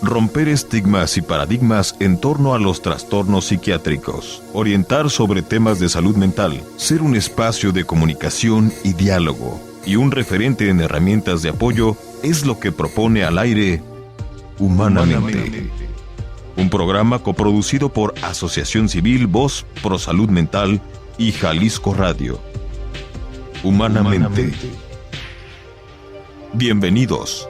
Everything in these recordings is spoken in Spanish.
Romper estigmas y paradigmas en torno a los trastornos psiquiátricos. Orientar sobre temas de salud mental. Ser un espacio de comunicación y diálogo. Y un referente en herramientas de apoyo es lo que propone al aire Humanamente. Un programa coproducido por Asociación Civil Voz Pro Salud Mental y Jalisco Radio. Humanamente. Bienvenidos.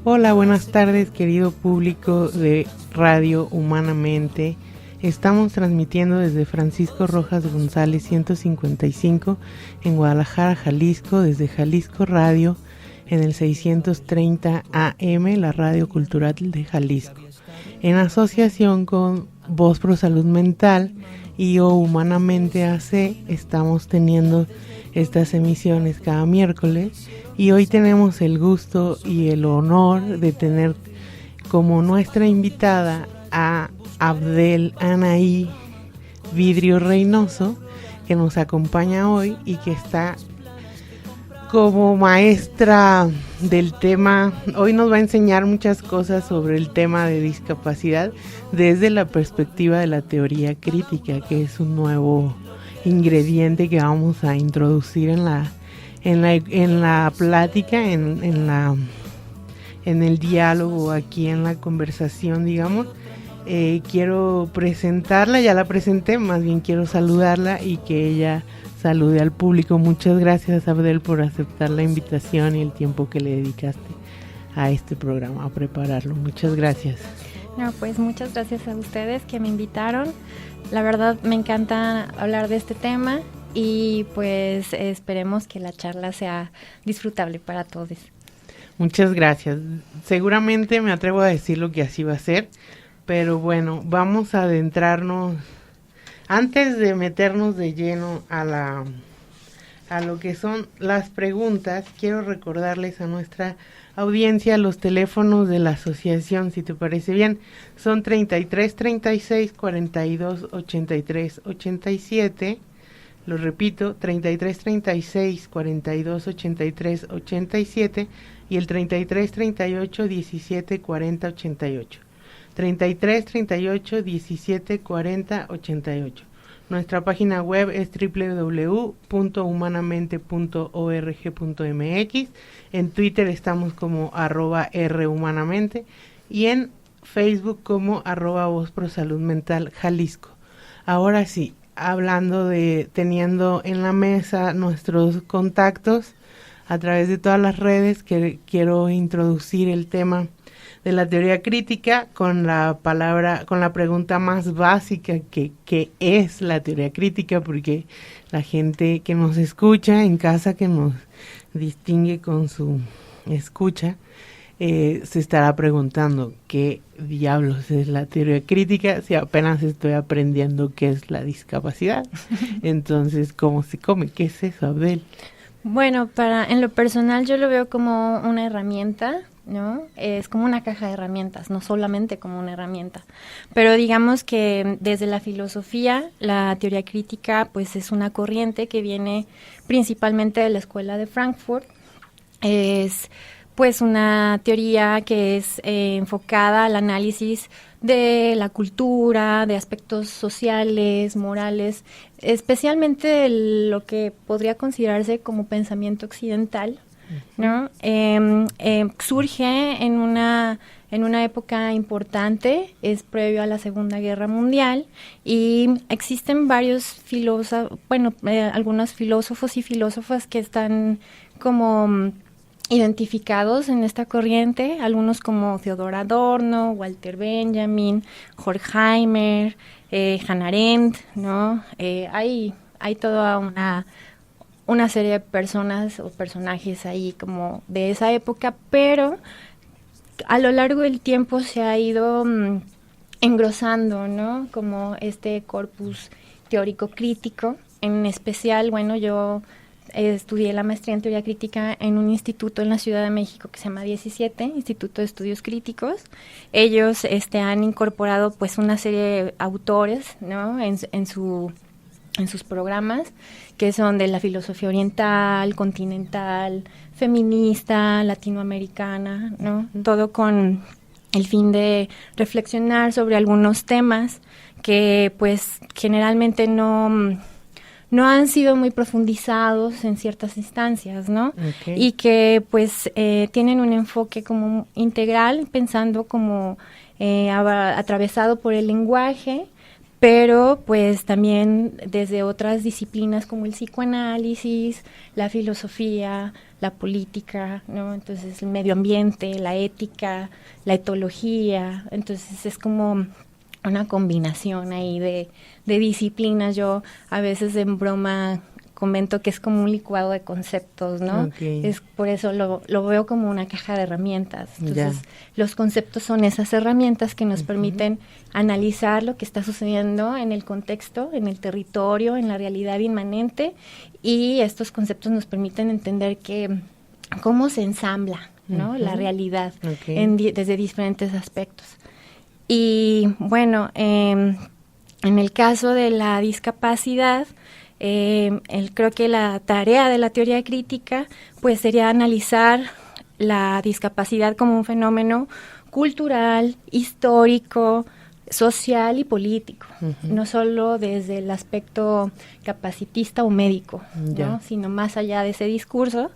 Hola, buenas tardes, querido público de Radio Humanamente. Estamos transmitiendo desde Francisco Rojas González 155 en Guadalajara, Jalisco, desde Jalisco Radio en el 630 AM, la Radio Cultural de Jalisco. En asociación con Voz Pro Salud Mental y o Humanamente AC, estamos teniendo estas emisiones cada miércoles y hoy tenemos el gusto y el honor de tener como nuestra invitada a Abdel Anaí Vidrio Reynoso, que nos acompaña hoy y que está como maestra del tema. Hoy nos va a enseñar muchas cosas sobre el tema de discapacidad desde la perspectiva de la teoría crítica, que es un nuevo ingrediente que vamos a introducir en la plática, en el diálogo, aquí en la conversación, digamos. Quiero presentarla, ya la presenté, más bien quiero saludarla y que ella salude al público. Muchas gracias, Abdel, por aceptar la invitación y el tiempo que le dedicaste a este programa, a prepararlo. Muchas gracias. No, pues muchas gracias a ustedes que me invitaron. La verdad me encanta hablar de este tema y pues esperemos que la charla sea disfrutable para todos. Muchas gracias. Seguramente me atrevo a decir lo que así va a ser, pero bueno, vamos a adentrarnos. Antes de meternos de lleno a lo que son las preguntas, quiero recordarles a nuestra audiencia los teléfonos de la asociación, si te parece bien. Son 33 36 42 83 87. Lo repito, 33 36 42 83 87 y el 33 38 17 40 88. 33 38 17 40 88. Nuestra página web es www.humanamente.org.mx. En Twitter estamos como @rhumanamente y en Facebook como @Voz Pro Salud Mental Jalisco. Ahora sí, teniendo en la mesa nuestros contactos a través de todas las redes, que quiero introducir el tema de la teoría crítica con la pregunta más básica que es la teoría crítica, porque la gente que nos escucha en casa, que nos distingue con su escucha, se estará preguntando qué diablos es la teoría crítica si apenas estoy aprendiendo qué es la discapacidad. Entonces, ¿cómo se come? ¿Qué es eso, Abdel? Bueno, en lo personal yo lo veo como una herramienta, ¿no? Es como una caja de herramientas, no solamente como una herramienta. Pero digamos que desde la filosofía, la teoría crítica pues es una corriente que viene principalmente de la escuela de Frankfurt. Es pues una teoría que es enfocada al análisis de la cultura, de aspectos sociales, morales, especialmente de lo que podría considerarse como pensamiento occidental, ¿no? Surge en una época importante, es previo a la Segunda Guerra Mundial, y existen varios algunos filósofos y filósofas que están como identificados en esta corriente, algunos como Theodor Adorno, Walter Benjamin, Horkheimer, Hannah Arendt, ¿no? Hay toda una serie de personas o personajes ahí como de esa época, pero a lo largo del tiempo se ha ido engrosando, ¿no? Como este corpus teórico crítico. En especial, bueno, yo estudié la maestría en teoría crítica en un instituto en la Ciudad de México que se llama 17, Instituto de Estudios Críticos. Ellos han incorporado pues una serie de autores, ¿no? en su en sus programas, que son de la filosofía oriental, continental, feminista, latinoamericana, ¿no? Todo con el fin de reflexionar sobre algunos temas que pues generalmente no han sido muy profundizados en ciertas instancias, ¿no? Okay. Y que pues tienen un enfoque como integral, pensando como atravesado por el lenguaje, pero pues también desde otras disciplinas como el psicoanálisis, la filosofía, la política, ¿no? Entonces el medio ambiente, la ética, la etología, entonces es como una combinación ahí de disciplinas. Yo a veces en broma comento que es como un licuado de conceptos, ¿no? Okay. Es por eso lo veo como una caja de herramientas. Entonces, los conceptos son esas herramientas que nos permiten analizar lo que está sucediendo en el contexto, en el territorio, en la realidad inmanente, y estos conceptos nos permiten entender cómo se ensambla, ¿no? La realidad desde diferentes aspectos. Y bueno, en el caso de la discapacidad, creo que la tarea de la teoría crítica pues sería analizar la discapacidad como un fenómeno cultural, histórico, social y político, no solo desde el aspecto capacitista o médico, ¿no? Sino más allá de ese discurso.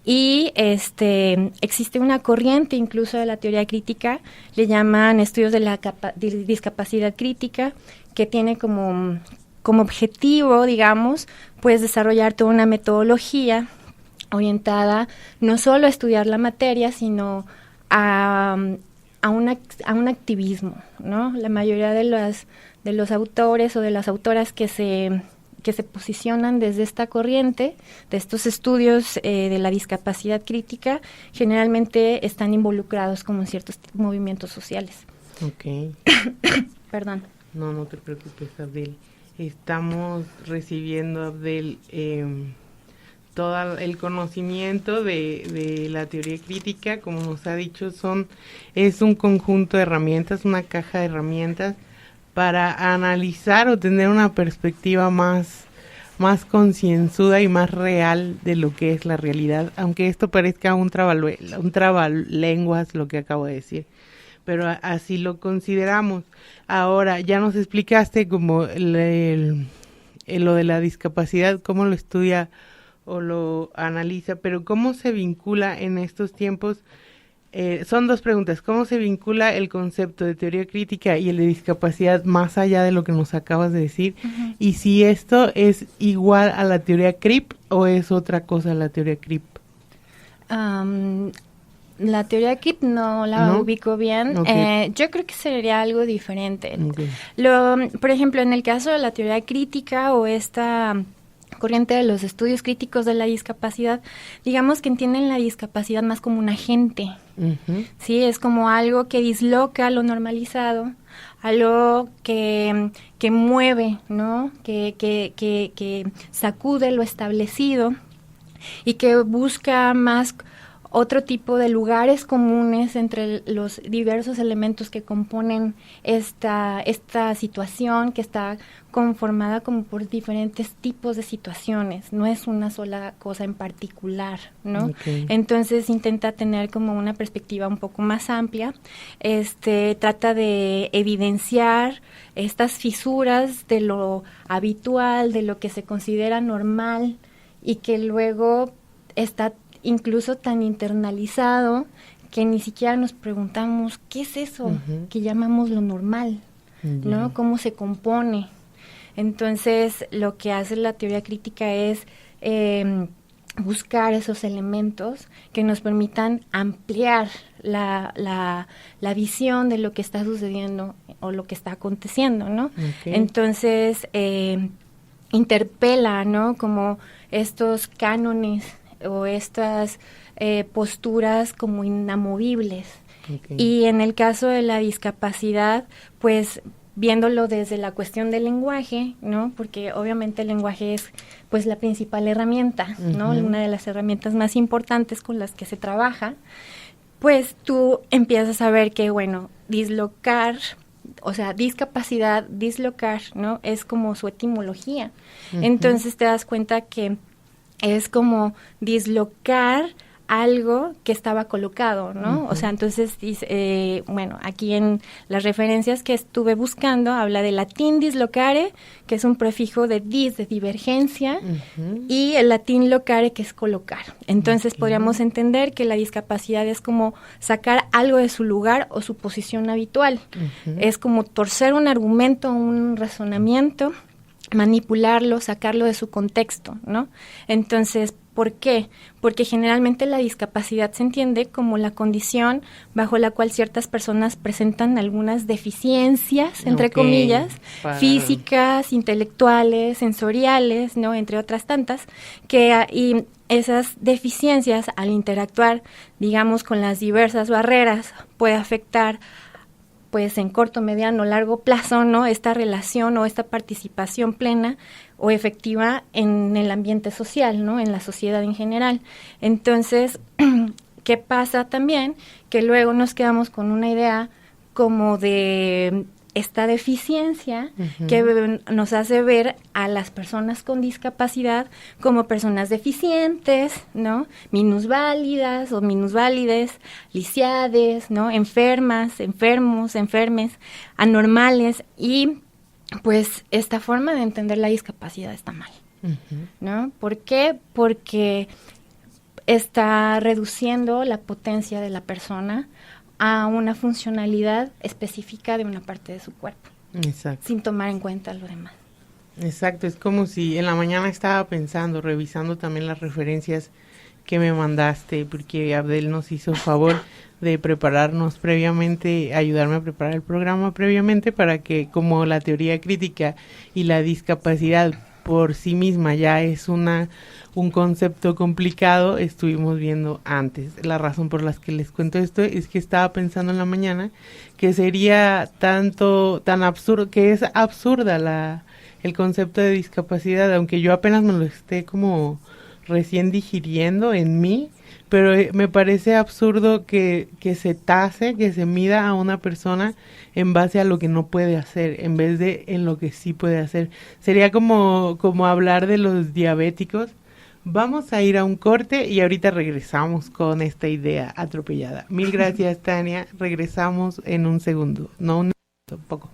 Y existe una corriente incluso de la teoría crítica, le llaman estudios de la discapacidad crítica, que tiene como objetivo, digamos, pues desarrollar toda una metodología orientada no solo a estudiar la materia, sino a un activismo, ¿no? La mayoría de los autores o de las autoras que se posicionan desde esta corriente, de estos estudios de la discapacidad crítica, generalmente están involucrados como en ciertos movimientos sociales. Ok. Perdón. No te preocupes, Abdel. Estamos recibiendo, Abdel, todo el conocimiento de la teoría crítica. Como nos ha dicho, es un conjunto de herramientas, una caja de herramientas para analizar o tener una perspectiva más concienzuda y más real de lo que es la realidad, aunque esto parezca un trabalenguas lo que acabo de decir, pero así lo consideramos. Ahora, ya nos explicaste como lo de la discapacidad, cómo lo estudia o lo analiza, pero ¿cómo se vincula en estos tiempos? Son dos preguntas. ¿Cómo se vincula el concepto de teoría crítica y el de discapacidad más allá de lo que nos acabas de decir? Uh-huh. Y si esto es igual a la teoría CRIP o es otra cosa la teoría CRIP. La teoría CRIP no la ubico bien. Okay. Yo creo que sería algo diferente. Okay. Por ejemplo, en el caso de la teoría crítica o esta corriente de los estudios críticos de la discapacidad, digamos que entienden la discapacidad más como un agente. Uh-huh. Sí, es como algo que disloca lo normalizado, algo que mueve, ¿no? Que sacude lo establecido y que busca más otro tipo de lugares comunes entre los diversos elementos que componen esta situación, que está conformada como por diferentes tipos de situaciones, no es una sola cosa en particular, ¿no? Okay. Entonces intenta tener como una perspectiva un poco más amplia, trata de evidenciar estas fisuras de lo habitual, de lo que se considera normal y que luego está incluso tan internalizado que ni siquiera nos preguntamos qué es eso uh-huh. que llamamos lo normal, uh-huh. ¿no? ¿Cómo se compone? Entonces, lo que hace la teoría crítica es buscar esos elementos que nos permitan ampliar la visión de lo que está sucediendo o lo que está aconteciendo, ¿no? Okay. Entonces, interpela, ¿no? Como estos cánones o estas posturas como inamovibles. Okay. Y en el caso de la discapacidad, pues viéndolo desde la cuestión del lenguaje, ¿no? Porque obviamente el lenguaje es pues la principal herramienta, ¿no? Uh-huh. Una de las herramientas más importantes con las que se trabaja, pues tú empiezas a ver que, bueno, dislocar o sea, discapacidad, dislocar, ¿no? Es como su etimología. Entonces te das cuenta que es como dislocar algo que estaba colocado, ¿no? O sea, entonces, bueno, aquí en las referencias que estuve buscando, habla del latín dislocare, que es un prefijo de dis, de divergencia, y el latín locare, que es colocar. Entonces, podríamos entender que la discapacidad es como sacar algo de su lugar o su posición habitual. Es como torcer un argumento, un razonamiento, manipularlo, sacarlo de su contexto, ¿no? Entonces, ¿por qué? Porque generalmente la discapacidad se entiende como la condición bajo la cual ciertas personas presentan algunas deficiencias, entre comillas, físicas, intelectuales, sensoriales, ¿no? Entre otras tantas, y esas deficiencias al interactuar, digamos, con las diversas barreras, puede afectar pues en corto, mediano, largo plazo, ¿no? Esta relación o esta participación plena o efectiva en el ambiente social, ¿no? En la sociedad en general. Entonces, ¿qué pasa también? Que luego nos quedamos con una idea como de esta deficiencia que nos hace ver a las personas con discapacidad como personas deficientes, ¿no? Minusválidas o minusválides, lisiades, ¿no? Enfermas, enfermos, enfermes, anormales, y pues esta forma de entender la discapacidad está mal, ¿no? ¿Por qué? Porque está reduciendo la potencia de la persona a una funcionalidad específica de una parte de su cuerpo. Exacto. Sin tomar en cuenta lo demás. Exacto, es como si en la mañana estaba pensando, revisando también las referencias que me mandaste, porque Abdel nos hizo favor de prepararnos previamente, ayudarme a preparar el programa previamente para que, como la teoría crítica y la discapacidad por sí misma ya es un concepto complicado, estuvimos viendo antes. La razón por la que les cuento esto es que estaba pensando en la mañana que sería tan absurdo, que es absurda el concepto de discapacidad, aunque yo apenas me lo esté como recién digiriendo en mí, pero me parece absurdo que se tase, que se mida a una persona en base a lo que no puede hacer, en vez de en lo que sí puede hacer. Sería como hablar de los diabéticos. Vamos a ir a un corte y ahorita regresamos con esta idea atropellada. Mil gracias, Tania. Regresamos en un segundo. No un minuto, poco.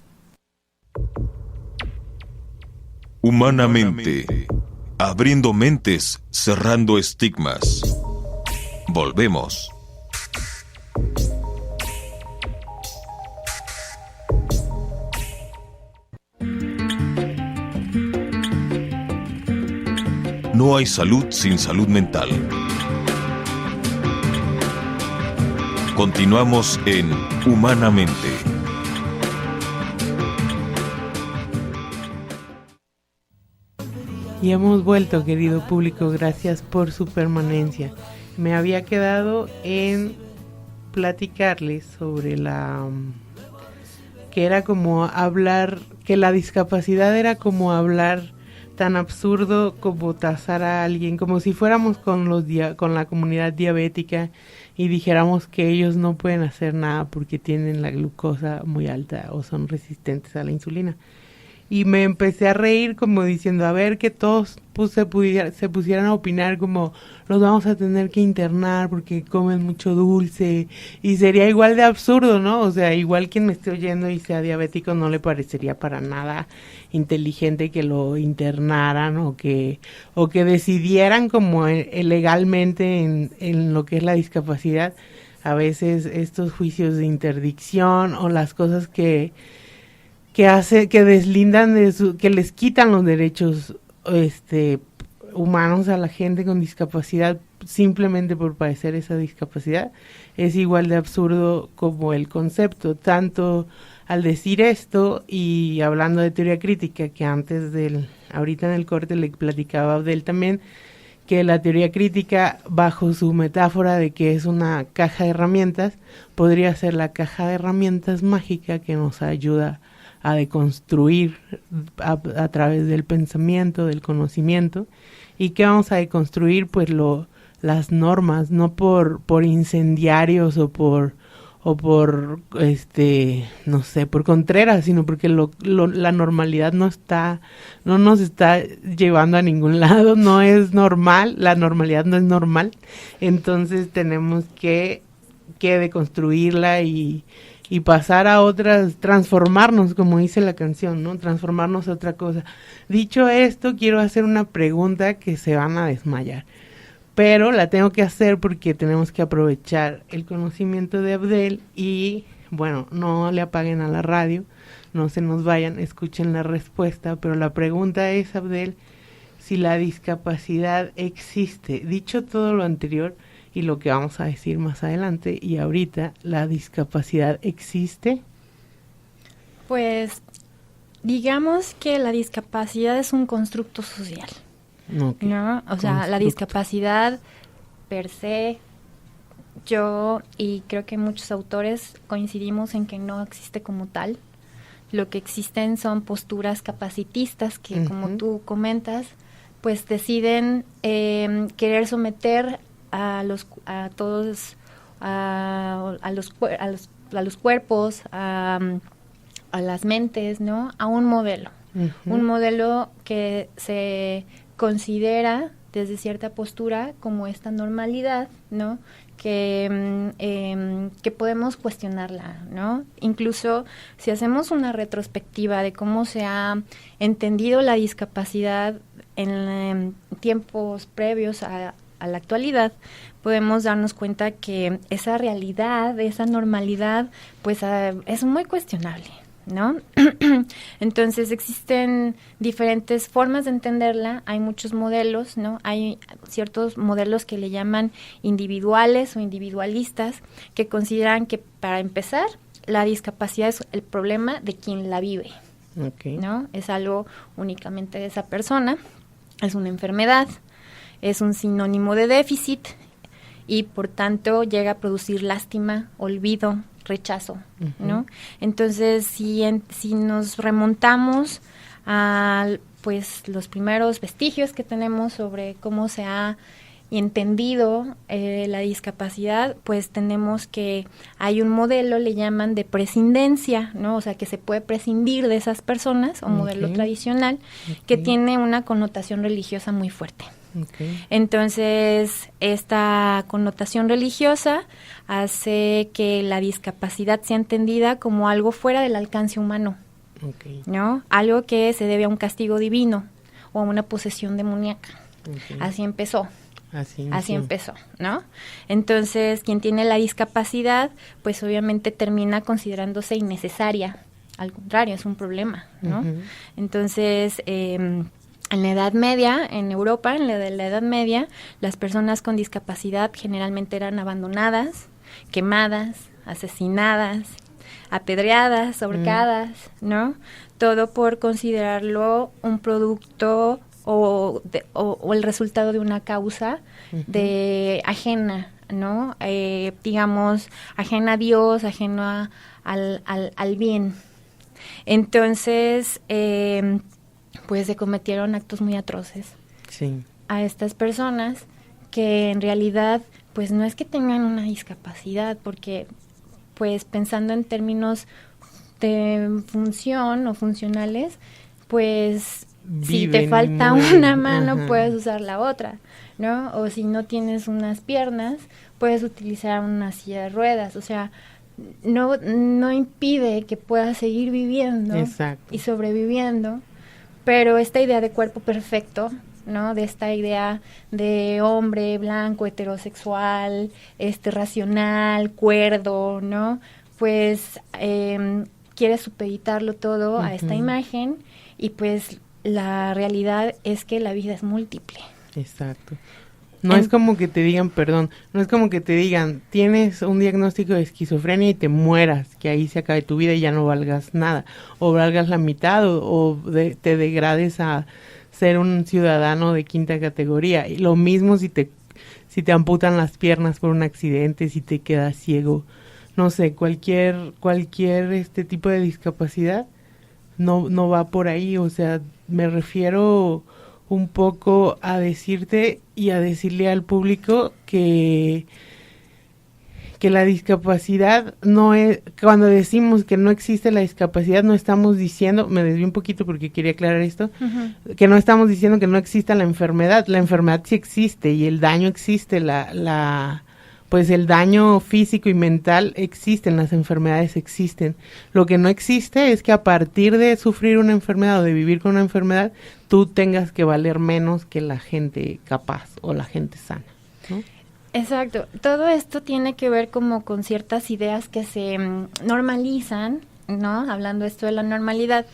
Humanamente. Abriendo mentes, cerrando estigmas. Volvemos. No hay salud sin salud mental. Continuamos en Humanamente. Y hemos vuelto, querido público, gracias por su permanencia. Me había quedado en platicarles sobre que era como hablar, que la discapacidad era como hablar tan absurdo como tasar a alguien, como si fuéramos con la comunidad diabética y dijéramos que ellos no pueden hacer nada porque tienen la glucosa muy alta o son resistentes a la insulina. Y me empecé a reír como diciendo, a ver, que todos se pusieran a opinar como los vamos a tener que internar porque comen mucho dulce, y sería igual de absurdo, ¿no? O sea, igual quien me esté oyendo y sea diabético no le parecería para nada inteligente que lo internaran o que decidieran como legalmente en lo que es la discapacidad. A veces estos juicios de interdicción o las cosas que deslindan que les quitan los derechos humanos a la gente con discapacidad simplemente por padecer esa discapacidad, es igual de absurdo como el concepto. Tanto al decir esto y hablando de teoría crítica, que ahorita en el corte le platicaba a Abdel también, que la teoría crítica, bajo su metáfora de que es una caja de herramientas, podría ser la caja de herramientas mágica que nos ayuda a deconstruir a través del pensamiento, del conocimiento. ¿Y qué vamos a deconstruir? Pues las normas, no por incendiarios o o por, no sé, por Contreras, sino porque la normalidad no nos está llevando a ningún lado, no es normal, la normalidad no es normal, entonces tenemos que deconstruirla y pasar a otras, transformarnos, como dice la canción, ¿no? Transformarnos a otra cosa. Dicho esto, quiero hacer una pregunta que se van a desmayar, pero la tengo que hacer porque tenemos que aprovechar el conocimiento de Abdel y, bueno, no le apaguen a la radio, no se nos vayan, escuchen la respuesta, pero la pregunta es, Abdel, si la discapacidad existe. Dicho todo lo anterior y lo que vamos a decir más adelante y ahorita, ¿la discapacidad existe? Pues digamos que la discapacidad es un constructo social, Okay. ¿no? O sea, la discapacidad per se, yo y creo que muchos autores coincidimos en que no existe como tal. Lo que existen son posturas capacitistas que, como tú comentas, pues deciden querer someter a los cuerpos, a las mentes, ¿no? A un modelo. Un modelo que se considera desde cierta postura como esta normalidad, ¿no? Que podemos cuestionarla, ¿no? Incluso si hacemos una retrospectiva de cómo se ha entendido la discapacidad en tiempos previos a la actualidad, podemos darnos cuenta que esa realidad, esa normalidad, pues es muy cuestionable, ¿no? Entonces existen diferentes formas de entenderla, hay muchos modelos, ¿no? Hay ciertos modelos que le llaman individuales o individualistas, que consideran que, para empezar, la discapacidad es el problema de quien la vive, ¿no? Es algo únicamente de esa persona, es una enfermedad, es un sinónimo de déficit y por tanto llega a producir lástima, olvido, rechazo, ¿no? Entonces, si nos remontamos a pues los primeros vestigios que tenemos sobre cómo se ha entendido la discapacidad, pues tenemos que hay un modelo, le llaman de prescindencia, ¿no? O sea, que se puede prescindir de esas personas, o modelo tradicional, que tiene una connotación religiosa muy fuerte. Entonces, esta connotación religiosa hace que la discapacidad sea entendida como algo fuera del alcance humano, ¿no? Algo que se debe a un castigo divino o a una posesión demoníaca. Así empezó. Así empezó, ¿no? Entonces, quien tiene la discapacidad, pues obviamente termina considerándose innecesaria. Al contrario, es un problema, ¿no? Entonces, en la Edad Media, en Europa, en la Edad Media, las personas con discapacidad generalmente eran abandonadas, quemadas, asesinadas, apedreadas, ahorcadas, ¿no? Todo por considerarlo un producto o el resultado de una causa de ajena, ¿no? Digamos, ajena a Dios, ajena al bien. Entonces, pues se cometieron actos muy atroces a estas personas que en realidad pues no es que tengan una discapacidad, porque pues pensando en términos de función o funcionales, pues si te falta una mano puedes usar la otra, ¿no? O si no tienes unas piernas puedes utilizar una silla de ruedas, o sea, no impide que puedas seguir viviendo y sobreviviendo. Pero esta idea de cuerpo perfecto, ¿no? De esta idea de hombre blanco, heterosexual, racional, cuerdo, ¿no? Pues quiere supeditarlo todo a esta imagen y pues la realidad es que la vida es múltiple. Exacto. No es como que te digan, no es como que te digan, tienes un diagnóstico de esquizofrenia y te mueras, que ahí se acabe tu vida y ya no valgas nada, o valgas la mitad, te degrades a ser un ciudadano de quinta categoría. Y lo mismo si te amputan las piernas por un accidente, si te quedas ciego, no sé, cualquier tipo de discapacidad no va por ahí. O sea, me refiero un poco a decirte y a decirle al público que que la discapacidad no es, cuando decimos que no existe la discapacidad, no estamos diciendo, me desvío un poquito porque quería aclarar esto, que no estamos diciendo que no exista la enfermedad sí existe y el daño existe, pues el daño físico y mental existen, las enfermedades existen. Lo que no existe es que a partir de sufrir una enfermedad o de vivir con una enfermedad, tú tengas que valer menos que la gente capaz o la gente sana, ¿no? Exacto. Todo esto tiene que ver como con ciertas ideas que se normalizan, ¿no? Hablando esto de la normalidad,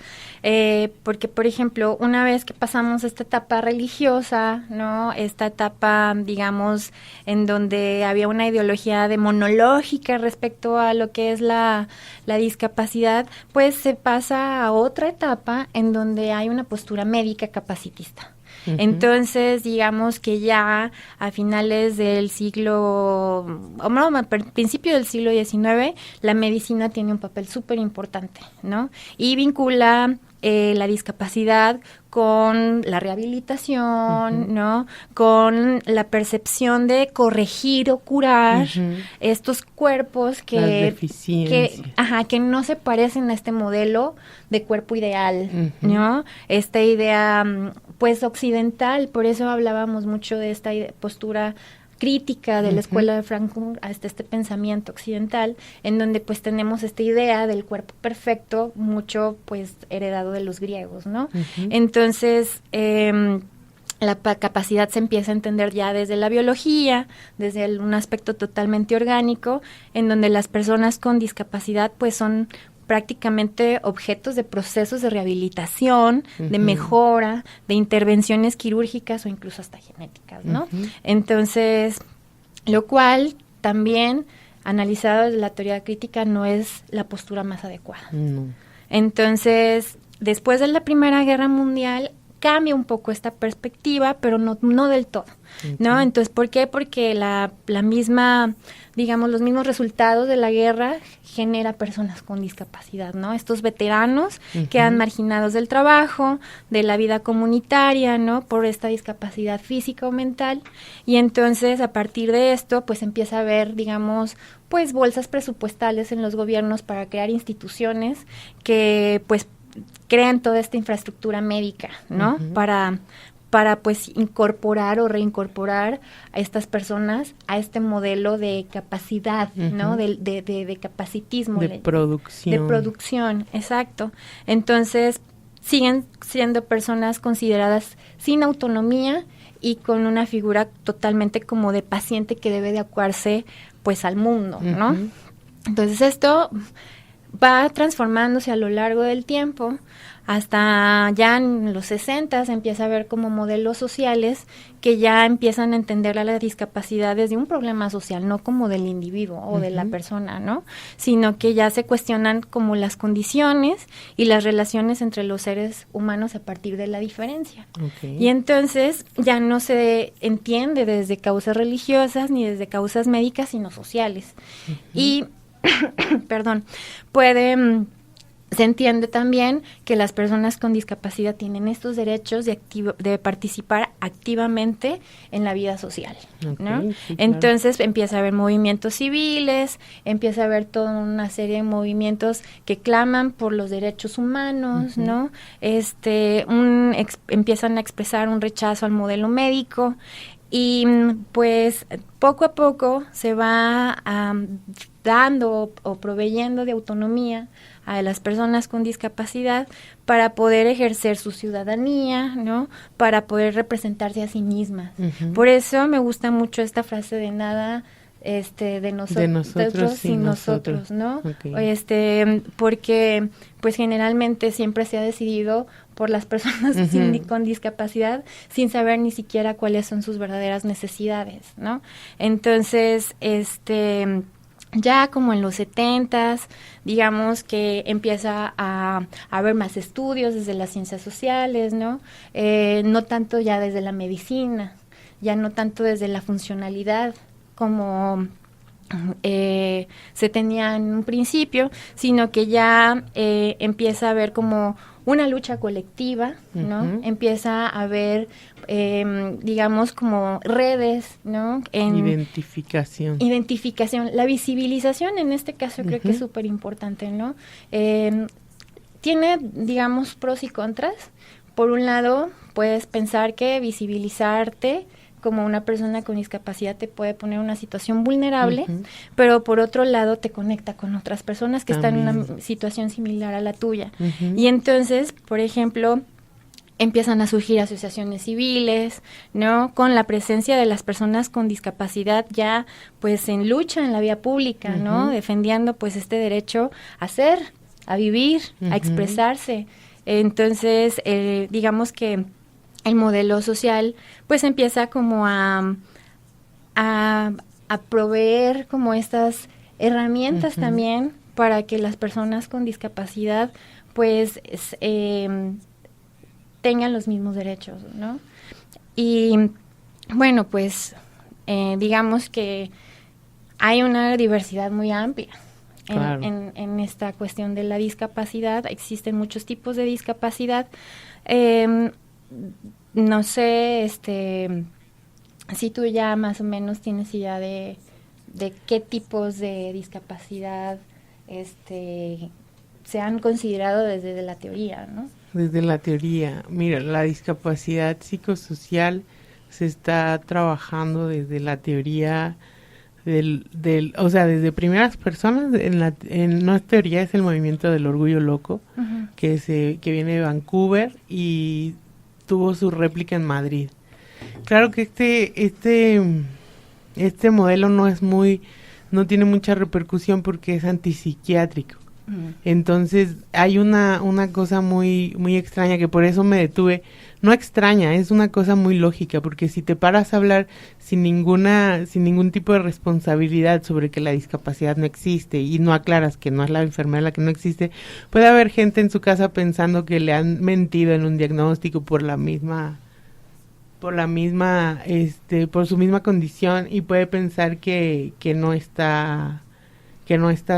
porque, por ejemplo, una vez que pasamos esta etapa religiosa, ¿no? Esta etapa, digamos, en donde había una ideología demonológica respecto a lo que es la discapacidad, pues se pasa a otra etapa en donde hay una postura médica capacitista. Entonces, digamos que ya a finales del principio del siglo XIX, la medicina tiene un papel súper importante, ¿no? Y vincula la discapacidad con la rehabilitación, ¿no? Con la percepción de corregir o curar estos cuerpos que no se parecen a este modelo de cuerpo ideal, ¿no? Esta idea pues occidental, por eso hablábamos mucho de esta postura crítica de la escuela de Frankfurt hasta este pensamiento occidental, en donde pues tenemos esta idea del cuerpo perfecto, mucho pues heredado de los griegos, ¿no? Entonces, la capacidad se empieza a entender ya desde la biología, desde un aspecto totalmente orgánico, en donde las personas con discapacidad pues son prácticamente objetos de procesos de rehabilitación, de mejora, de intervenciones quirúrgicas o incluso hasta genéticas, ¿no? Entonces, lo cual también, analizado desde la teoría crítica, no es la postura más adecuada. Entonces, después de la Primera Guerra Mundial, cambia un poco esta perspectiva, pero no del todo, ¿no? Entonces, ¿por qué? Porque la misma, digamos, los mismos resultados de la guerra genera personas con discapacidad, ¿no? Estos veteranos quedan marginados del trabajo, de la vida comunitaria, ¿no? Por esta discapacidad física o mental, y entonces a partir de esto, pues empieza a haber, digamos, pues bolsas presupuestales en los gobiernos para crear instituciones que, pues, crean toda esta infraestructura médica, ¿no? Para pues incorporar o reincorporar a estas personas a este modelo de capacidad, ¿no? De capacitismo. De producción. De producción, exacto. Entonces, siguen siendo personas consideradas sin autonomía y con una figura totalmente como de paciente que debe de adecuarse, pues, al mundo, ¿no? Entonces, esto va transformándose a lo largo del tiempo, hasta ya en los 60 se empieza a ver como modelos sociales que ya empiezan a entender a la discapacidad desde un problema social, no como del individuo o de la persona, ¿no? Sino que ya se cuestionan como las condiciones y las relaciones entre los seres humanos a partir de la diferencia. Y entonces ya no se entiende desde causas religiosas ni desde causas médicas, sino sociales. Y se entiende también que las personas con discapacidad tienen estos derechos de participar activamente en la vida social, ¿no? Sí, entonces empieza a haber movimientos civiles, empieza a haber toda una serie de movimientos que claman por los derechos humanos, ¿no? Empiezan a expresar un rechazo al modelo médico y pues poco a poco se va dando o proveyendo de autonomía a las personas con discapacidad para poder ejercer su ciudadanía, ¿no? Para poder representarse a sí mismas. Por eso me gusta mucho esta frase de nada de nosotros sin nosotros, ¿no? Porque pues generalmente siempre se ha decidido por las personas con discapacidad sin saber ni siquiera cuáles son sus verdaderas necesidades, ¿no? Entonces, ya como en los 70s, digamos que empieza a haber más estudios desde las ciencias sociales, ¿no? No tanto ya desde la medicina, ya no tanto desde la funcionalidad como se tenía en un principio, sino que ya empieza a haber como una lucha colectiva, ¿no? Uh-huh. Empieza a haber, digamos, como redes, ¿no? Identificación. La visibilización en este caso creo que es súper importante, ¿no? Tiene, digamos, pros y contras. Por un lado, puedes pensar que visibilizarte como una persona con discapacidad te puede poner en una situación vulnerable, pero por otro lado te conecta con otras personas que están en una situación similar a la tuya. Y entonces, por ejemplo, empiezan a surgir asociaciones civiles, ¿no? Con la presencia de las personas con discapacidad ya pues en lucha en la vía pública, ¿no? Defendiendo pues este derecho a ser, a vivir, a expresarse. Entonces, digamos que el modelo social pues empieza como a proveer como estas herramientas también para que las personas con discapacidad pues tengan los mismos derechos, ¿no? Y bueno, pues digamos que hay una diversidad muy amplia. Claro. En esta cuestión de la discapacidad. Existen muchos tipos de discapacidad. No sé, si tú ya más o menos tienes idea de qué tipos de discapacidad se han considerado desde la teoría, ¿no? Desde la teoría, mira, la discapacidad psicosocial se está trabajando desde la teoría o sea, desde primeras personas. No es teoría, es el movimiento del orgullo loco, que viene de Vancouver y tuvo su réplica en Madrid. Claro que este modelo no tiene mucha repercusión porque es antipsiquiátrico. Entonces hay una cosa muy muy extraña, que por eso me detuve. No extraña, es una cosa muy lógica, porque si te paras a hablar sin ningún tipo de responsabilidad sobre que la discapacidad no existe y no aclaras que no es la enfermedad la que no existe, puede haber gente en su casa pensando que le han mentido en un diagnóstico por su misma condición, y puede pensar que no está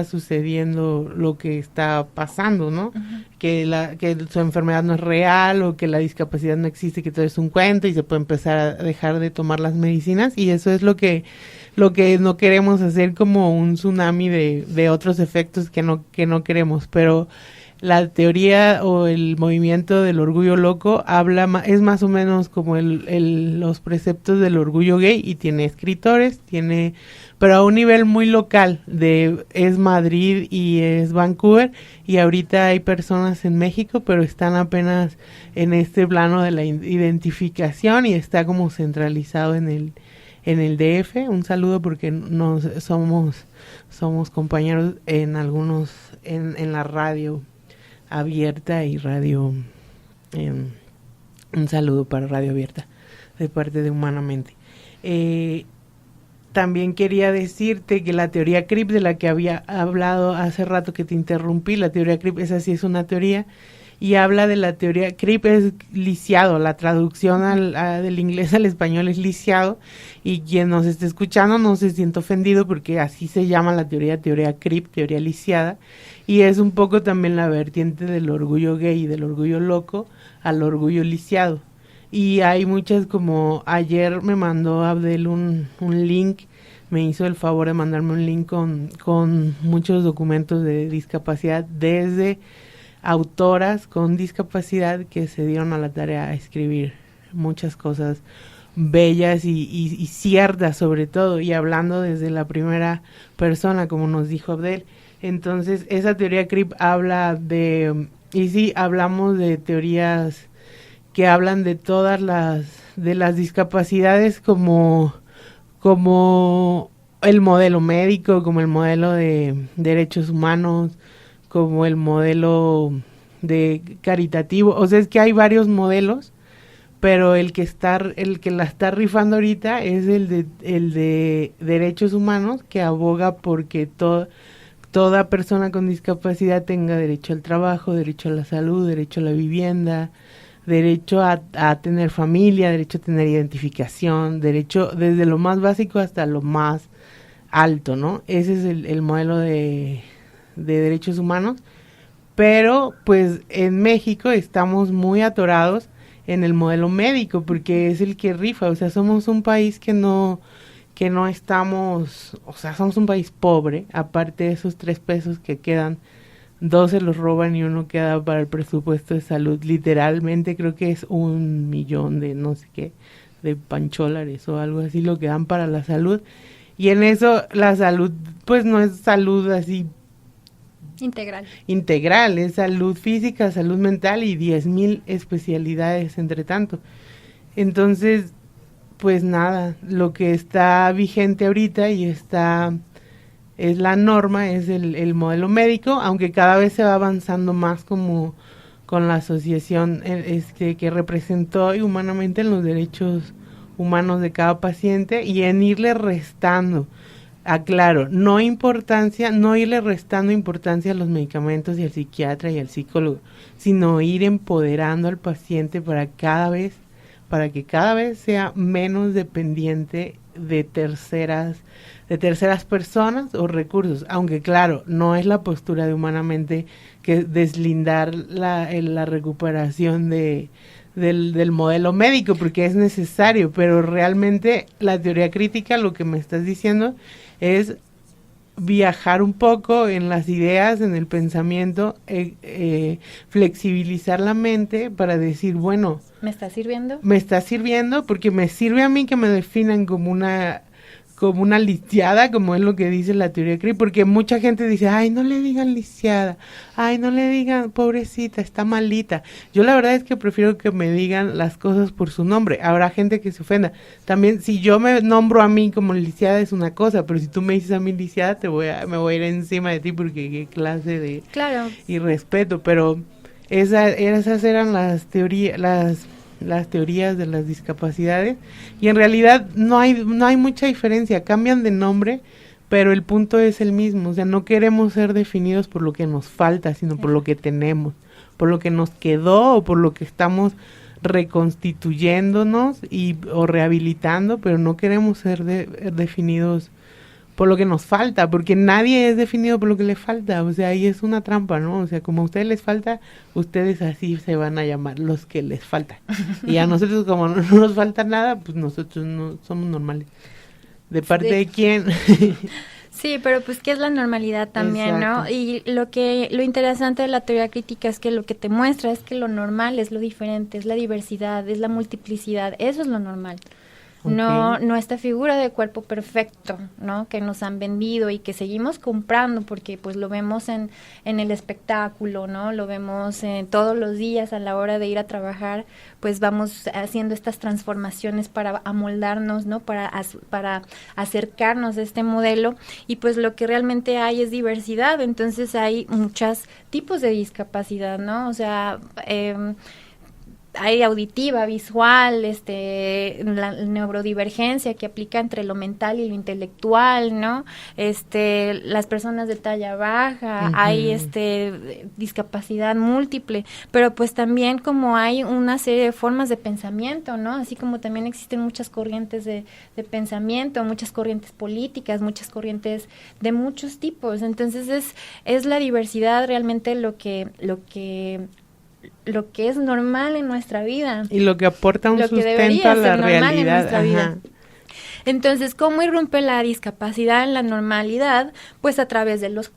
sucediendo lo que está pasando, ¿no? Que su enfermedad no es real, o que la discapacidad no existe, que todo es un cuento, y se puede empezar a dejar de tomar las medicinas, y eso es lo que no queremos hacer, como un tsunami de otros efectos que no queremos. Pero la teoría o el movimiento del orgullo loco es más o menos como los preceptos del orgullo gay, y tiene escritores, pero a un nivel muy local, es Madrid y es Vancouver, y ahorita hay personas en México, pero están apenas en este plano de la identificación, y está como centralizado en el DF. Un saludo, porque somos compañeros en la radio abierta y radio, un saludo para Radio Abierta de parte de Humanamente. También quería decirte que la teoría CRIP, de la que había hablado hace rato que te interrumpí, la teoría CRIP, esa sí es una teoría, y habla de la teoría CRIP, es lisiado, la traducción del inglés al español es lisiado, y quien nos esté escuchando no se siente ofendido, porque así se llama la teoría CRIP, teoría lisiada, y es un poco también la vertiente del orgullo gay y del orgullo loco al orgullo lisiado. Y hay muchas, como ayer me mandó Abdel un link, me hizo el favor de mandarme un link con muchos documentos de discapacidad, desde autoras con discapacidad que se dieron a la tarea a escribir muchas cosas bellas y ciertas, sobre todo, y hablando desde la primera persona, como nos dijo Abdel. Entonces, esa teoría CRIP habla y sí, hablamos de teorías que hablan de todas las discapacidades, como el modelo médico, como el modelo de derechos humanos, como el modelo de caritativo. O sea, es que hay varios modelos, pero el que la está rifando ahorita es el de derechos humanos, que aboga porque toda persona con discapacidad tenga derecho al trabajo, derecho a la salud, derecho a la vivienda, derecho a tener familia, derecho a tener identificación, derecho desde lo más básico hasta lo más alto, ¿no? Ese es el modelo de derechos humanos, pero pues en México estamos muy atorados en el modelo médico, porque es el que rifa, o sea, somos un país que no estamos, o sea, somos un país pobre, aparte de esos 3 pesos que quedan, 2 se los roban y 1 queda para el presupuesto de salud, literalmente creo que es 1 millón de no sé qué, de pancholares o algo así lo que dan para la salud, y en eso la salud, pues no es salud así integral, es salud física, salud mental y 10,000 especialidades entre tanto. Entonces, pues nada, lo que está vigente ahorita y es la norma, es el modelo médico, aunque cada vez se va avanzando más como con la asociación que representó humanamente en los derechos humanos de cada paciente y en irle restando. Aclaro, no irle restando importancia a los medicamentos y al psiquiatra y al psicólogo, sino ir empoderando al paciente para que cada vez sea menos dependiente de terceras personas o recursos, aunque claro, no es la postura de Humanamente que deslindar la recuperación del modelo médico, porque es necesario, pero realmente la teoría crítica, lo que me estás diciendo es viajar un poco en las ideas, en el pensamiento, flexibilizar la mente para decir, bueno, ¿me está sirviendo? Me está sirviendo porque me sirve a mí que me definan como una lisiada, como es lo que dice la teoría crítica, porque mucha gente dice, ay, no le digan lisiada, ay, no le digan pobrecita, está malita. Yo la verdad es que prefiero que me digan las cosas por su nombre. Habrá gente que se ofenda. También, si yo me nombro a mí como lisiada es una cosa, pero si tú me dices a mí lisiada, me voy a ir encima de ti porque qué clase de irrespeto. Pero esas eran las teorías de las discapacidades y en realidad no hay mucha diferencia, cambian de nombre, pero el punto es el mismo, o sea, no queremos ser definidos por lo que nos falta, sino por lo que tenemos, por lo que nos quedó o por lo que estamos reconstituyéndonos o rehabilitando, pero no queremos ser definidos por lo que nos falta, porque nadie es definido por lo que le falta, o sea, ahí es una trampa, ¿no? O sea, como a ustedes les falta, ustedes así se van a llamar, los que les falta. Y a nosotros, como no nos falta nada, pues nosotros no somos normales. ¿De parte de quién? Sí, pero pues ¿qué es la normalidad también, exacto, no? Y lo interesante de la teoría crítica es que lo que te muestra es que lo normal es lo diferente, es la diversidad, es la multiplicidad, eso es lo normal. Okay. No esta figura de cuerpo perfecto, ¿no? Que nos han vendido y que seguimos comprando porque pues lo vemos en el espectáculo, ¿no? Lo vemos todos los días a la hora de ir a trabajar, pues vamos haciendo estas transformaciones para amoldarnos, ¿no? Para acercarnos a este modelo y pues lo que realmente hay es diversidad, entonces hay muchos tipos de discapacidad, ¿no? O sea, hay auditiva, visual, la neurodivergencia que aplica entre lo mental y lo intelectual, ¿no? Las personas de talla baja, hay discapacidad múltiple, pero pues también como hay una serie de formas de pensamiento, ¿no? Así como también existen muchas corrientes de pensamiento, muchas corrientes políticas, muchas corrientes de muchos tipos. Entonces es la diversidad realmente lo que es normal en nuestra vida. Y lo que aporta un sustento a la realidad. Entonces, ¿cómo irrumpe la discapacidad en la normalidad? Pues a través de los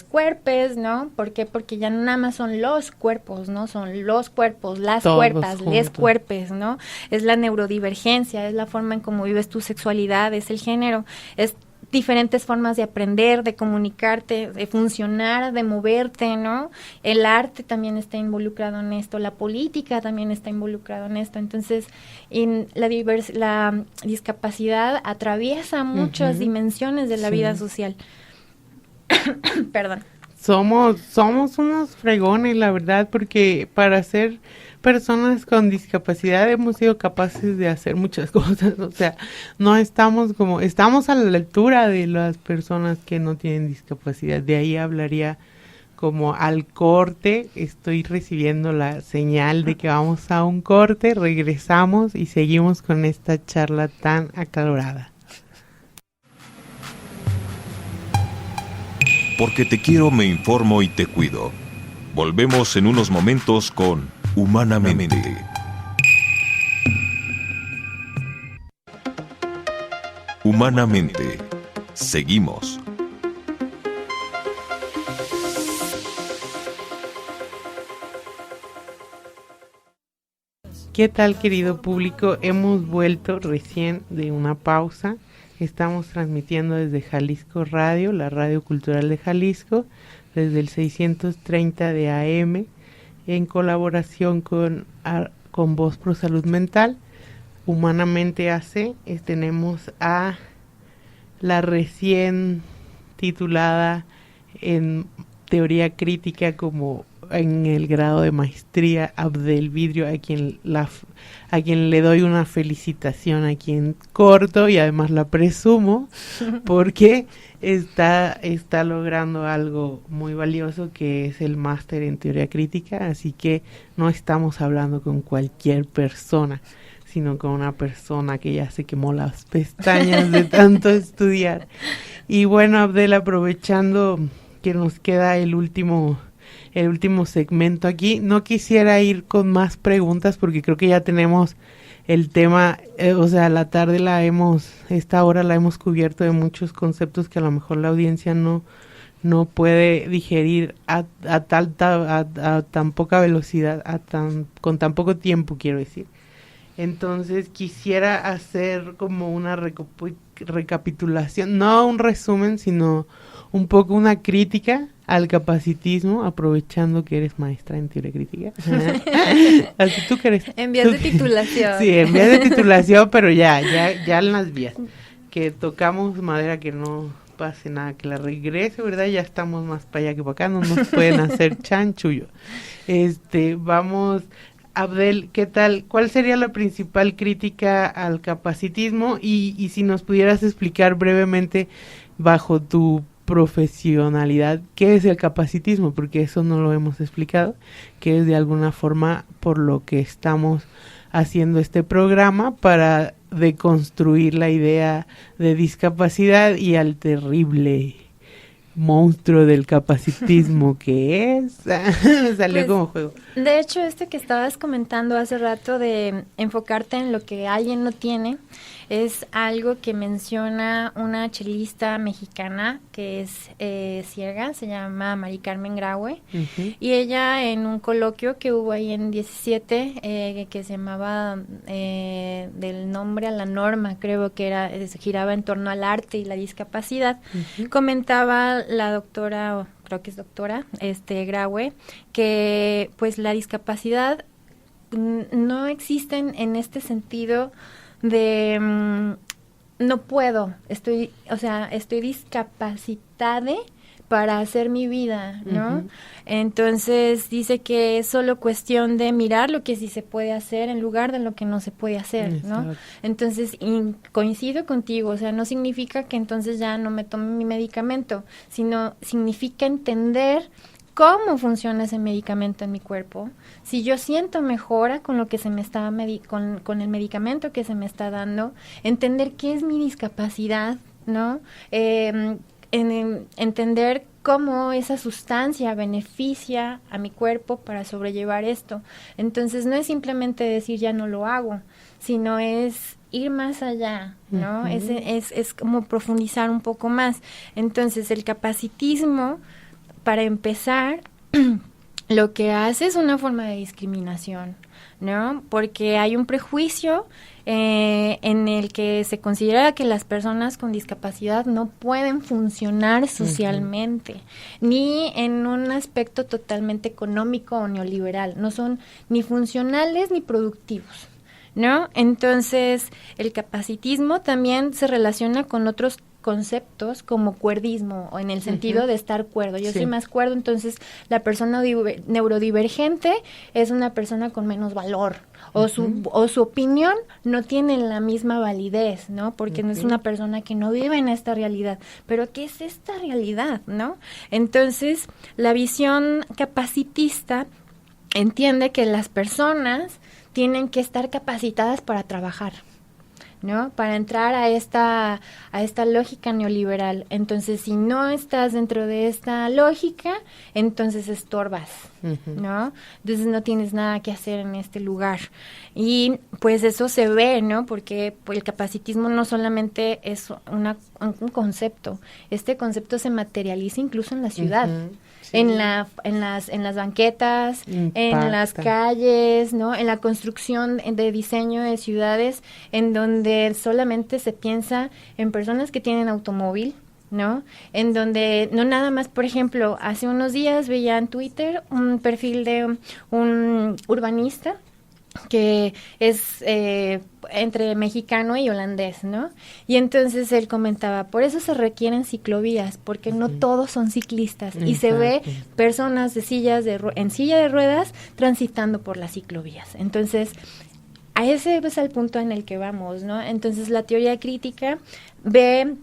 cuerpos, ¿no? ¿Por qué? Porque ya no nada más son los cuerpos, ¿no? Son los cuerpos, las todos cuerpas, juntos, les cuerpes, ¿no? Es la neurodivergencia, es la forma en cómo vives tu sexualidad, es el género, es diferentes formas de aprender, de comunicarte, de funcionar, de moverte, ¿no? El arte también está involucrado en esto, la política también está involucrado en esto. Entonces, la discapacidad atraviesa muchas dimensiones de la vida social. Perdón. Somos unos fregones, la verdad, porque para ser personas con discapacidad hemos sido capaces de hacer muchas cosas, o sea, no estamos a la altura de las personas que no tienen discapacidad, de ahí hablaría como al corte. Estoy recibiendo la señal de que vamos a un corte, regresamos y seguimos con esta charla tan acalorada. Porque te quiero, me informo y te cuido. Volvemos en unos momentos con Humanamente. Humanamente. Seguimos. ¿Qué tal, querido público? Hemos vuelto recién de una pausa. Estamos transmitiendo desde Jalisco Radio, la Radio Cultural de Jalisco, desde el 630 de AM, en colaboración con Voz Pro Salud Mental. Humanamente AC, tenemos a la recién titulada en Teoría Crítica como en el grado de maestría, Abdel Vidrio, a quien le doy una felicitación aquí en corto y además la presumo porque está logrando algo muy valioso, que es el máster en teoría crítica. Así que no estamos hablando con cualquier persona, sino con una persona que ya se quemó las pestañas de tanto estudiar. Y bueno, Abdel, aprovechando que nos queda el último segmento aquí, no quisiera ir con más preguntas porque creo que ya tenemos el tema, la tarde esta hora la hemos cubierto de muchos conceptos que a lo mejor la audiencia no puede digerir a tan poca velocidad, con tan poco tiempo, quiero decir. Entonces quisiera hacer como una recapitulación, no un resumen, sino un poco una crítica al capacitismo, aprovechando que eres maestra en teoría crítica. Así tú crees. En vías de titulación. Sí, en vías de titulación, pero ya en las vías. Que tocamos madera, que no pase nada, que la regrese, ¿verdad? Ya estamos más para allá que para acá, no nos pueden hacer chanchullo. Vamos, Abdel, ¿qué tal? ¿Cuál sería la principal crítica al capacitismo? Y si nos pudieras explicar brevemente, bajo tu profesionalidad, ¿qué es el capacitismo? Porque eso no lo hemos explicado, que es de alguna forma por lo que estamos haciendo este programa, para deconstruir la idea de discapacidad y al terrible monstruo del capacitismo que es. Salió como juego. De hecho, que estabas comentando hace rato de enfocarte en lo que alguien no tiene, es algo que menciona una chelista mexicana que es ciega, se llama Mari Carmen Graue, y ella en un coloquio que hubo ahí en 17, que se llamaba del nombre a la norma, creo que giraba en torno al arte y la discapacidad, comentaba la doctora, creo que es doctora, Graue, que pues la discapacidad no existe en este sentido de no puedo, estoy discapacitada para hacer mi vida, ¿no? Entonces dice que es solo cuestión de mirar lo que sí se puede hacer en lugar de lo que no se puede hacer, ¿no? Entonces coincido contigo, o sea, no significa que entonces ya no me tome mi medicamento, sino significa entender cómo funciona ese medicamento en mi cuerpo. Si yo siento mejora con lo que se me está con el medicamento que se me está dando, entender qué es mi discapacidad, ¿no? Entender cómo esa sustancia beneficia a mi cuerpo para sobrellevar esto. Entonces no es simplemente decir ya no lo hago, sino es ir más allá, ¿no? Es como profundizar un poco más. Entonces el capacitismo, para empezar, lo que hace es una forma de discriminación, ¿no? Porque hay un prejuicio en el que se considera que las personas con discapacidad no pueden funcionar socialmente, ni en un aspecto totalmente económico o neoliberal. No son ni funcionales ni productivos, ¿no? Entonces, el capacitismo también se relaciona con otros conceptos como cuerdismo, o en el sentido de estar cuerdo. Yo soy más cuerdo, entonces la persona neurodivergente es una persona con menos valor, o su opinión no tiene la misma validez, ¿no? Porque no es una persona que no vive en esta realidad. Pero ¿qué es esta realidad, no? Entonces, la visión capacitista entiende que las personas tienen que estar capacitadas para trabajar, ¿no? Para entrar a esta lógica neoliberal. Entonces, si no estás dentro de esta lógica, entonces estorbas, ¿no? Entonces no tienes nada que hacer en este lugar. Y pues eso se ve, ¿no? Porque pues, el capacitismo no solamente es un concepto, este concepto se materializa incluso en la ciudad. Sí. En las banquetas, impacta. En las calles, ¿no? En la construcción de diseño de ciudades, en donde solamente se piensa en personas que tienen automóvil, ¿no? En donde no nada más, por ejemplo, hace unos días veía en Twitter un perfil de un urbanista que es entre mexicano y holandés, ¿no? Y entonces él comentaba, por eso se requieren ciclovías, porque no todos son ciclistas. Exacto. Y se ve personas en silla de ruedas transitando por las ciclovías. Entonces, a ese es el punto en el que vamos, ¿no? Entonces, la teoría crítica ve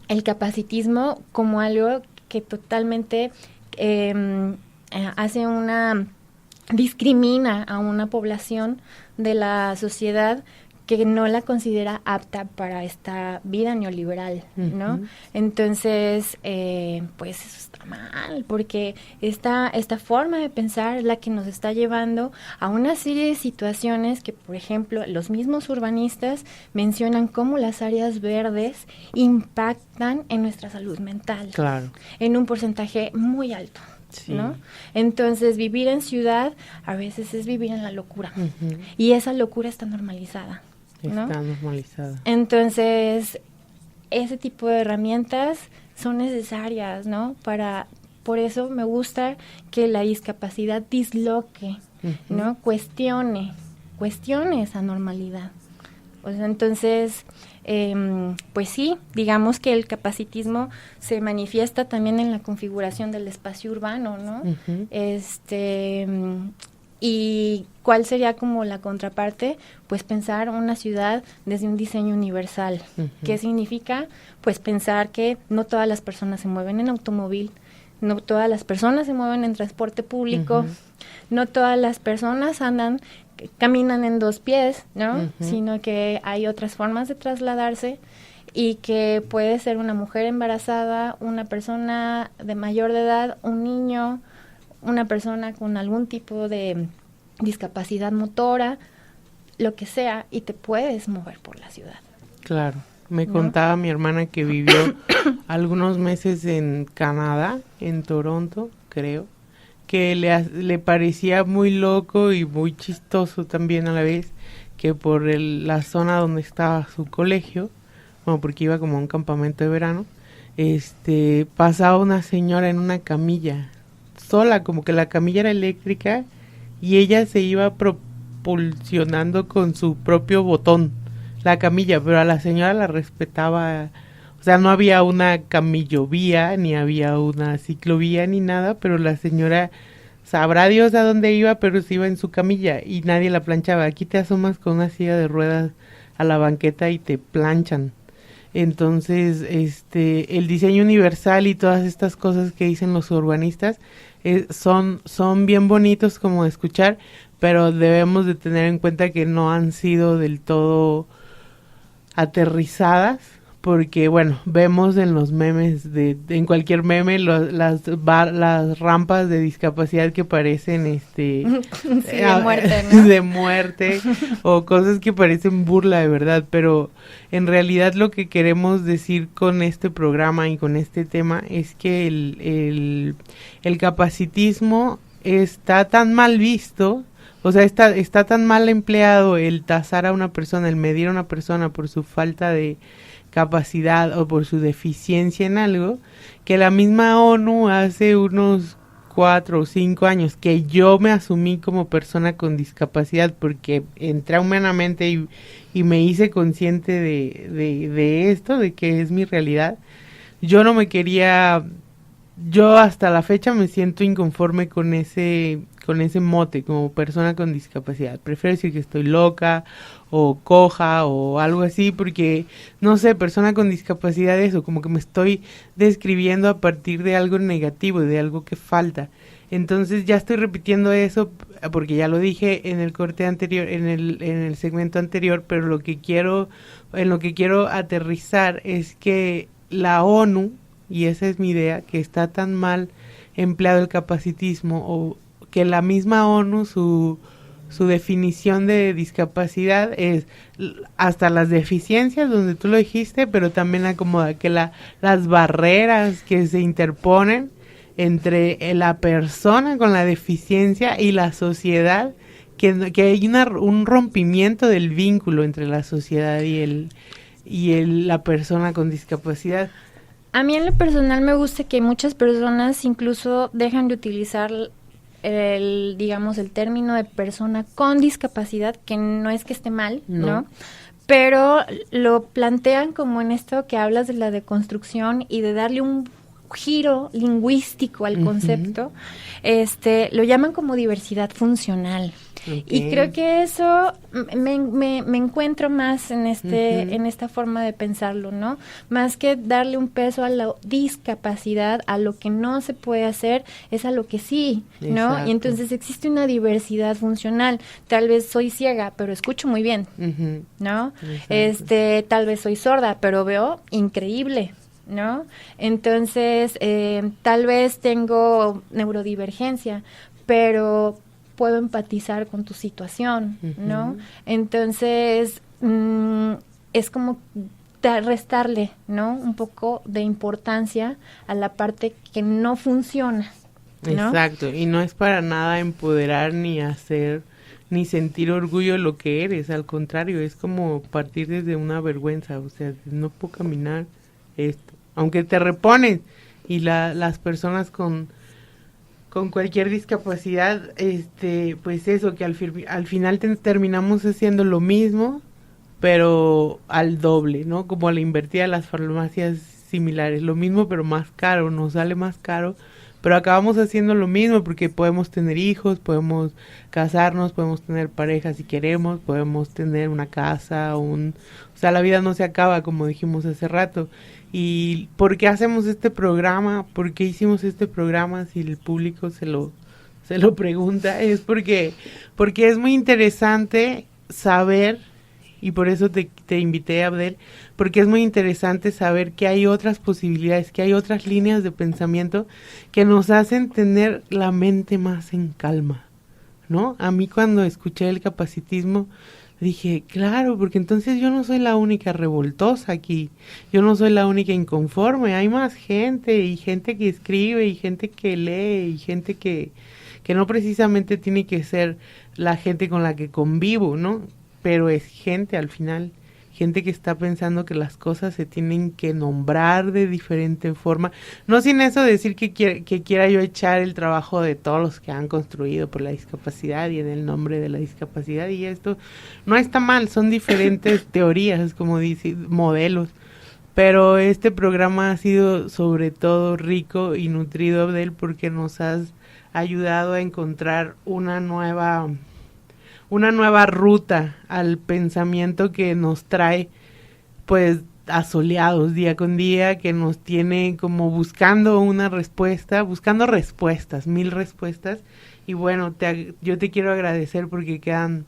el capacitismo como algo que totalmente discrimina a una población de la sociedad que no la considera apta para esta vida neoliberal, ¿no? Entonces, pues eso está mal, porque esta forma de pensar es la que nos está llevando a una serie de situaciones que, por ejemplo, los mismos urbanistas mencionan cómo las áreas verdes impactan en nuestra salud mental, claro, en un porcentaje muy alto. Sí. ¿No? Entonces, vivir en ciudad a veces es vivir en la locura. Y esa locura está normalizada, ¿no? Está normalizada. Entonces, ese tipo de herramientas son necesarias, ¿no? Por eso me gusta que la discapacidad disloque, ¿no? Cuestione esa normalidad. O sea, entonces, pues sí, digamos que el capacitismo se manifiesta también en la configuración del espacio urbano, ¿no? Y ¿cuál sería como la contraparte? Pues pensar una ciudad desde un diseño universal. ¿Qué significa? Pues pensar que no todas las personas se mueven en automóvil, no todas las personas se mueven en transporte público, no todas las personas caminan en dos pies, ¿no? Sino que hay otras formas de trasladarse y que puede ser una mujer embarazada, una persona de mayor de edad, un niño, una persona con algún tipo de discapacidad motora, lo que sea, y te puedes mover por la ciudad. Claro. Me contaba mi hermana que vivió algunos meses en Canadá, en Toronto, creo, que le parecía muy loco y muy chistoso también a la vez que por la zona donde estaba su colegio, bueno, porque iba como a un campamento de verano, pasaba una señora en una camilla, sola, como que la camilla era eléctrica y ella se iba propulsionando con su propio botón, la camilla, pero a la señora la respetaba. O sea, no había una camillovía, ni había una ciclovía, ni nada, pero la señora, sabrá Dios a dónde iba, pero se iba en su camilla y nadie la planchaba. Aquí te asomas con una silla de ruedas a la banqueta y te planchan. Entonces, el diseño universal y todas estas cosas que dicen los urbanistas son bien bonitos como de escuchar, pero debemos de tener en cuenta que no han sido del todo aterrizadas, porque bueno, vemos en los memes, en cualquier meme, las rampas de discapacidad que parecen sí, de muerte, ¿no? de muerte, o cosas que parecen burla de verdad, pero en realidad lo que queremos decir con este programa y con este tema es que el capacitismo está tan mal visto. O sea, está tan mal empleado el tasar a una persona, el medir a una persona por su falta de capacidad o por su deficiencia en algo, que la misma ONU hace unos 4 o 5 años, que yo me asumí como persona con discapacidad porque entré humanamente y me hice consciente de esto, de que es mi realidad. Yo no me quería yo hasta la fecha me siento inconforme con ese mote como persona con discapacidad. Prefiero decir que estoy loca o coja o algo así, porque no sé, persona con discapacidad, eso, como que me estoy describiendo a partir de algo negativo, de algo que falta. Entonces ya estoy repitiendo eso porque ya lo dije en el corte anterior, en el segmento anterior, pero en lo que quiero aterrizar es que la ONU, y esa es mi idea, que está tan mal empleado el capacitismo, o que la misma ONU, su definición de discapacidad es hasta las deficiencias, donde tú lo dijiste, pero también acomoda que las barreras que se interponen entre la persona con la deficiencia y la sociedad, que hay un rompimiento del vínculo entre la sociedad y la persona con discapacidad. A mí en lo personal me gusta que muchas personas incluso dejan de utilizar el término de persona con discapacidad, que no es que esté mal, ¿no? Pero lo plantean como en esto que hablas de la deconstrucción y de darle un giro lingüístico al concepto, lo llaman como diversidad funcional. Okay. Y creo que eso me encuentro más en en esta forma de pensarlo, ¿no? Más que darle un peso a la discapacidad, a lo que no se puede hacer, es a lo que sí, ¿no? Exacto. Y entonces existe una diversidad funcional. Tal vez soy ciega, pero escucho muy bien, ¿no? Exacto. Tal vez soy sorda, pero veo increíble, ¿no? Entonces, tal vez tengo neurodivergencia, pero puedo empatizar con tu situación, ¿no? Entonces, es como restarle, ¿no? Un poco de importancia a la parte que no funciona, ¿no? Exacto, y no es para nada empoderar ni hacer ni sentir orgullo de lo que eres, al contrario, es como partir desde una vergüenza, o sea, no puedo caminar esto, aunque te repones, y las personas con cualquier discapacidad, pues eso, que al final terminamos haciendo lo mismo, pero al doble, ¿no? Como a la invertida de las farmacias similares, lo mismo pero más caro, nos sale más caro, pero acabamos haciendo lo mismo porque podemos tener hijos, podemos casarnos, podemos tener pareja si queremos, podemos tener una casa, o sea, la vida no se acaba, como dijimos hace rato. ¿Y por qué hacemos este programa? ¿Por qué hicimos este programa? Si el público se lo pregunta, es porque es muy interesante saber, y por eso te invité, Abdel, porque es muy interesante saber que hay otras posibilidades, que hay otras líneas de pensamiento que nos hacen tener la mente más en calma, ¿no? A mí cuando escuché el capacitismo, dije, claro, porque entonces yo no soy la única revoltosa aquí, yo no soy la única inconforme, hay más gente, y gente que escribe, y gente que lee, y gente que no precisamente tiene que ser la gente con la que convivo, ¿no? Pero es gente al final, gente que está pensando que las cosas se tienen que nombrar de diferente forma, no sin eso decir que quiera yo echar el trabajo de todos los que han construido por la discapacidad y en el nombre de la discapacidad, y esto no está mal, son diferentes teorías, como dice, modelos, pero este programa ha sido sobre todo rico y nutrido, Abdel, porque nos has ayudado a encontrar una nueva ruta al pensamiento que nos trae pues asoleados día con día, que nos tiene como buscando una respuesta, buscando respuestas, 1000 respuestas, y bueno, yo te quiero agradecer porque quedan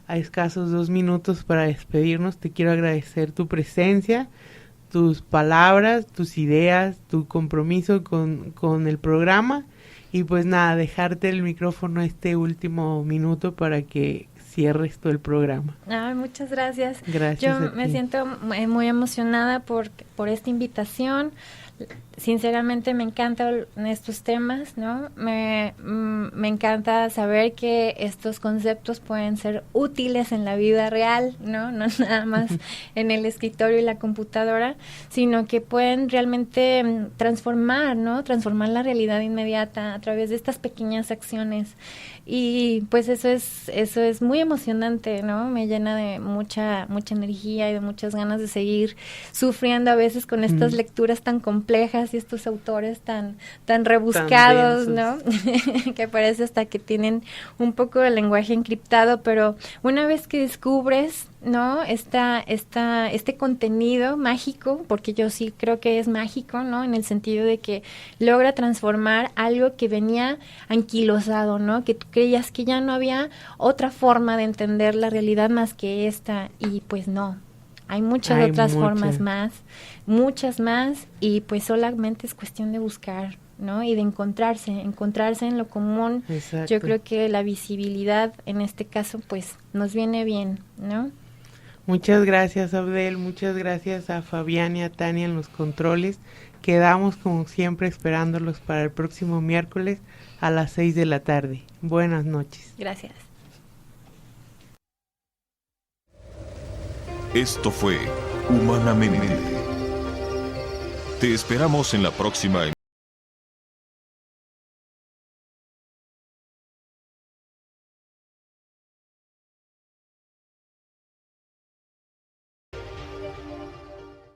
a escasos 2 minutos para despedirnos. Te quiero agradecer tu presencia, tus palabras, tus ideas, tu compromiso con el programa. Y pues nada, dejarte el micrófono este último minuto para que cierres todo el programa. Ay, muchas gracias. Gracias. Yo me siento muy emocionada por esta invitación. Sinceramente me encantan estos temas, ¿no? Me encanta saber que estos conceptos pueden ser útiles en la vida real, ¿no? No nada más en el escritorio y la computadora, sino que pueden realmente transformar, ¿no? Transformar la realidad inmediata a través de estas pequeñas acciones. Y pues eso es muy emocionante, ¿no? Me llena de mucha energía y de muchas ganas de seguir sufriendo a veces con estas lecturas tan complejas complejas y estos autores tan rebuscados, ¿no? Que parece hasta que tienen un poco de lenguaje encriptado, pero una vez que descubres, ¿no? Este contenido mágico, porque yo sí creo que es mágico, ¿no? En el sentido de que logra transformar algo que venía anquilosado, ¿no? Que tú creías que ya no había otra forma de entender la realidad más que esta, y pues no. Hay muchas otras formas más, muchas más, y pues solamente es cuestión de buscar, ¿no? Y de encontrarse en lo común. Exacto. Yo creo que la visibilidad en este caso pues nos viene bien, ¿no? Muchas gracias, Abdel, muchas gracias a Fabián y a Tania en los controles. Quedamos como siempre esperándolos para el próximo miércoles a las 6 de la tarde. Buenas noches. Gracias. Esto fue Humanamente. Te esperamos en la próxima